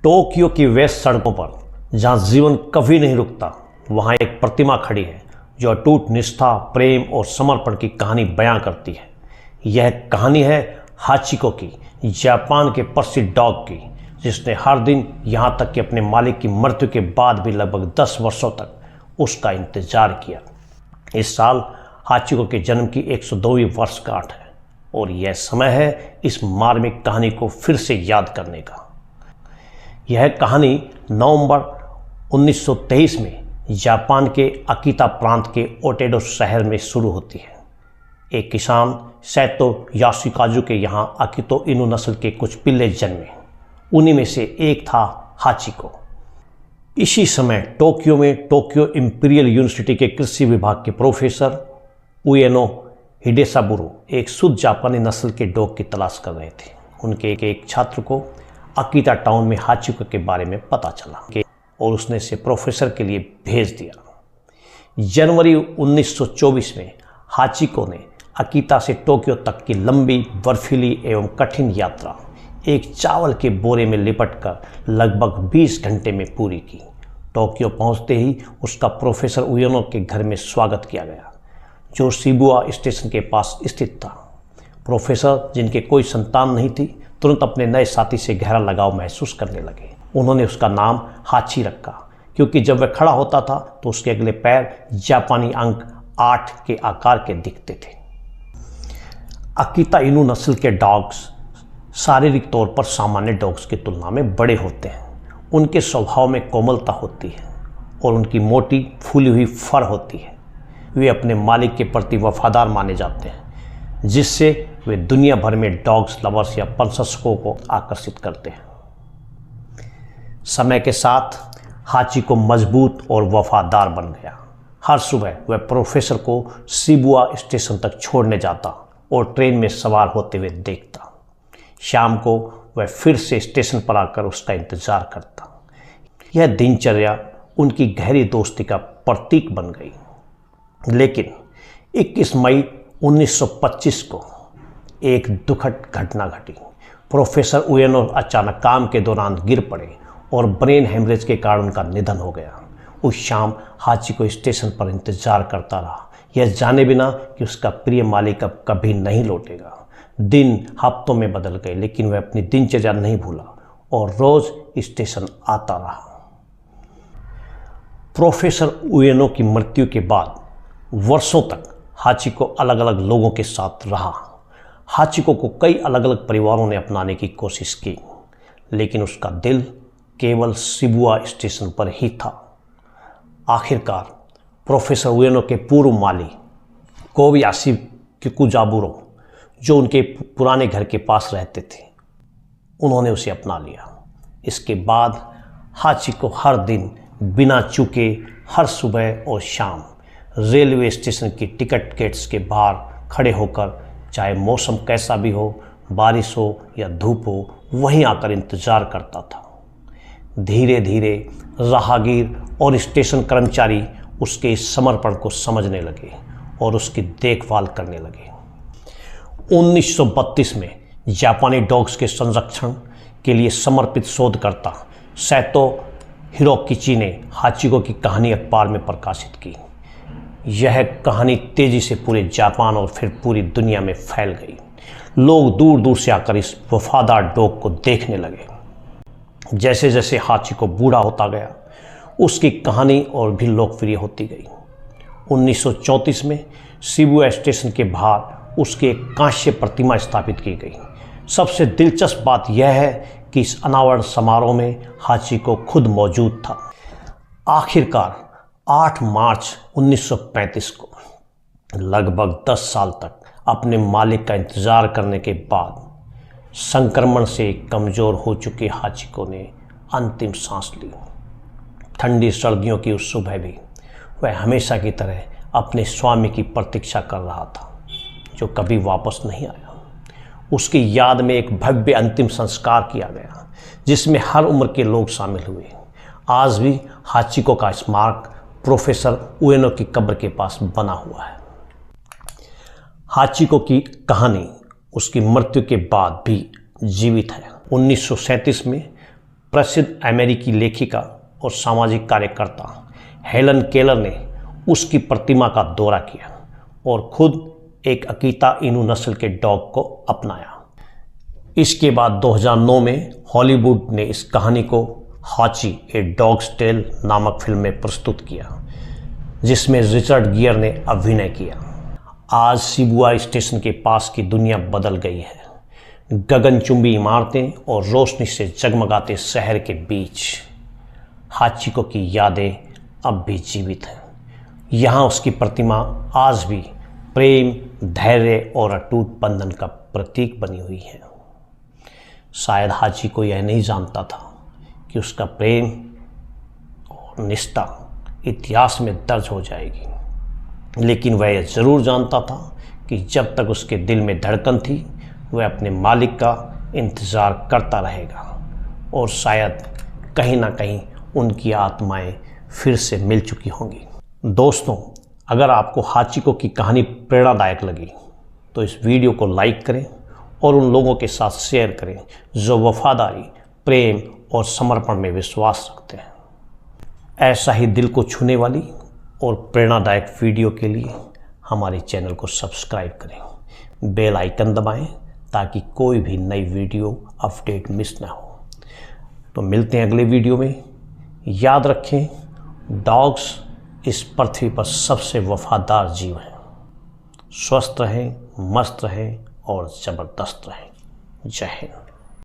Tokyo की व्यस्त सड़कों पर जहां जीवन कभी नहीं रुकता, वहां एक प्रतिमा खड़ी है जो अटूट निष्ठा, प्रेम और समर्पण की कहानी बयां करती है। यह कहानी है हाचिको की, जापान के प्रसिद्ध डॉग की, जिसने हर दिन यहां तक कि अपने मालिक की मृत्यु के बाद भी लगभग 10 वर्षों तक उसका इंतजार किया। इस साल हाचिको के जन्म की 102वीं वर्षगांठ है और यह समय है इस मार्मिक कहानी को फिर से याद करने का। यह कहानी नवंबर 1923 में जापान के अकीता प्रांत के ओटेडो शहर में शुरू होती है। एक किसान सैतो याशिकाजु के यहाँ अकितो इनु नस्ल के कुछ पिल्ले जन्मे। उन्हीं में से एक था हाचिको। इसी समय टोक्यो में टोक्यो इंपीरियल यूनिवर्सिटी के कृषि विभाग के प्रोफेसर उएनो हिडेसाबुरो एक शुद्ध जापानी नस्ल के डॉग की तलाश कर रहे थे। उनके एक छात्र को अकीता टाउन में हाचिको के बारे में पता चला और उसने इसे प्रोफेसर के लिए भेज दिया। जनवरी 1924 में हाचिको ने अकीता से टोक्यो तक की लंबी, बर्फीली एवं कठिन यात्रा एक चावल के बोरे में लिपटकर लगभग 20 घंटे में पूरी की। टोक्यो पहुंचते ही उसका प्रोफेसर उएनो के घर में स्वागत किया गया, जो शिबुया स्टेशन के पास स्थित था। प्रोफेसर, जिनके कोई संतान नहीं थी, तुरंत अपने नए साथी से गहरा लगाव महसूस करने लगे। उन्होंने उसका नाम हाची रखा, क्योंकि जब वह खड़ा होता था तो उसके अगले पैर जापानी अंक 8 के आकार के दिखते थे। अकीता इनु नस्ल के डॉग्स शारीरिक तौर पर सामान्य डॉग्स की तुलना में बड़े होते हैं। उनके स्वभाव में कोमलता होती है और उनकी मोटी फूली हुई फर होती है। वे अपने मालिक के प्रति वफादार माने जाते हैं, जिससे वे दुनिया भर में डॉग्स लवर्स या प्रशंसकों को आकर्षित करते हैं। समय के साथ हाचिको मजबूत और वफादार बन गया। हर सुबह वह प्रोफेसर को शिबुया स्टेशन तक छोड़ने जाता और ट्रेन में सवार होते हुए देखता। शाम को वह फिर से स्टेशन पर आकर उसका इंतजार करता। यह दिनचर्या उनकी गहरी दोस्ती का प्रतीक बन गई। लेकिन 21 मई 1925 को एक दुखद घटना घटी। प्रोफेसर उएनो अचानक काम के दौरान गिर पड़े और ब्रेन हेमरेज के कारण उनका निधन हो गया। उस शाम हाचिको स्टेशन पर इंतजार करता रहा, यह जाने बिना कि उसका प्रिय मालिक अब कभी नहीं लौटेगा। दिन हफ्तों में बदल गए, लेकिन वह अपनी दिनचर्या नहीं भूला और रोज स्टेशन आता रहा। प्रोफेसर उएनो की मृत्यु के बाद वर्षों तक हाचिको अलग अलग लोगों के साथ रहा। हाचिको को कई अलग अलग परिवारों ने अपनाने की कोशिश की, लेकिन उसका दिल केवल शिबुया स्टेशन पर ही था। आखिरकार प्रोफेसर उएनो के पूर्व माली कोबयाशी किकुजाबुरो, जो उनके पुराने घर के पास रहते थे, उन्होंने उसे अपना लिया। इसके बाद हाचिको हर दिन बिना चूके हर सुबह और शाम रेलवे स्टेशन की टिकट गेट्स के बाहर खड़े होकर, चाहे मौसम कैसा भी हो, बारिश हो या धूप हो, वहीं आकर इंतजार करता था। धीरे धीरे राहगीर और स्टेशन कर्मचारी उसके इस समर्पण को समझने लगे और उसकी देखभाल करने लगे। 1932 में जापानी डॉग्स के संरक्षण के लिए समर्पित शोधकर्ता सैतो हिरोकिची ने हाचिको की कहानी अखबार में प्रकाशित की। यह कहानी तेजी से पूरे जापान और फिर पूरी दुनिया में फैल गई। लोग दूर दूर से आकर इस वफादार डॉग को देखने लगे। जैसे जैसे हाचिको बूढ़ा होता गया, उसकी कहानी और भी लोकप्रिय होती गई। 1934 में शिबुया स्टेशन के बाहर उसकी एक कांस्य प्रतिमा स्थापित की गई। सबसे दिलचस्प बात यह है कि इस अनावरण समारोह में हाचिको खुद मौजूद था। आखिरकार 8 मार्च 1935 को लगभग 10 साल तक अपने मालिक का इंतजार करने के बाद संक्रमण से कमज़ोर हो चुके हाचिको ने अंतिम सांस ली। ठंडी सर्दियों की उस सुबह भी वह हमेशा की तरह अपने स्वामी की प्रतीक्षा कर रहा था, जो कभी वापस नहीं आया। उसकी याद में एक भव्य अंतिम संस्कार किया गया, जिसमें हर उम्र के लोग शामिल हुए। आज भी हाचिको का स्मारक प्रोफेसर उएनो की कब्र के पास बना हुआ है। हाचिको की कहानी उसकी मृत्यु के बाद भी जीवित है। 1937 में प्रसिद्ध अमेरिकी लेखिका और सामाजिक कार्यकर्ता हेलन केलर ने उसकी प्रतिमा का दौरा किया और खुद एक अकीता इनू नस्ल के डॉग को अपनाया। इसके बाद 2009 में हॉलीवुड ने इस कहानी को हाची ए डॉग्स टेल नामक फिल्म में प्रस्तुत किया, जिसमें रिचर्ड गियर ने अभिनय किया। आज शिबुया स्टेशन के पास की दुनिया बदल गई है। गगनचुंबी इमारतें और रोशनी से जगमगाते शहर के बीच हाचिको की यादें अब भी जीवित हैं। यहाँ उसकी प्रतिमा आज भी प्रेम, धैर्य और अटूट बंधन का प्रतीक बनी हुई है। शायद हाचिको यह नहीं जानता था कि उसका प्रेम और निष्ठा इतिहास में दर्ज हो जाएगी, लेकिन वह यह ज़रूर जानता था कि जब तक उसके दिल में धड़कन थी वह अपने मालिक का इंतज़ार करता रहेगा और शायद कहीं ना कहीं उनकी आत्माएं फिर से मिल चुकी होंगी। दोस्तों, अगर आपको हाचिको की कहानी प्रेरणादायक लगी तो इस वीडियो को लाइक करें और उन लोगों के साथ शेयर करें जो वफादारी, प्रेम और समर्पण में विश्वास रखते हैं। ऐसा ही दिल को छूने वाली और प्रेरणादायक वीडियो के लिए हमारे चैनल को सब्सक्राइब करें, बेल आइकन दबाएं ताकि कोई भी नई वीडियो अपडेट मिस ना हो। तो मिलते हैं अगले वीडियो में। याद रखें, डॉग्स इस पृथ्वी पर सबसे वफादार जीव हैं। स्वस्थ रहें, मस्त रहें और ज़बरदस्त रहें। जय हिंद।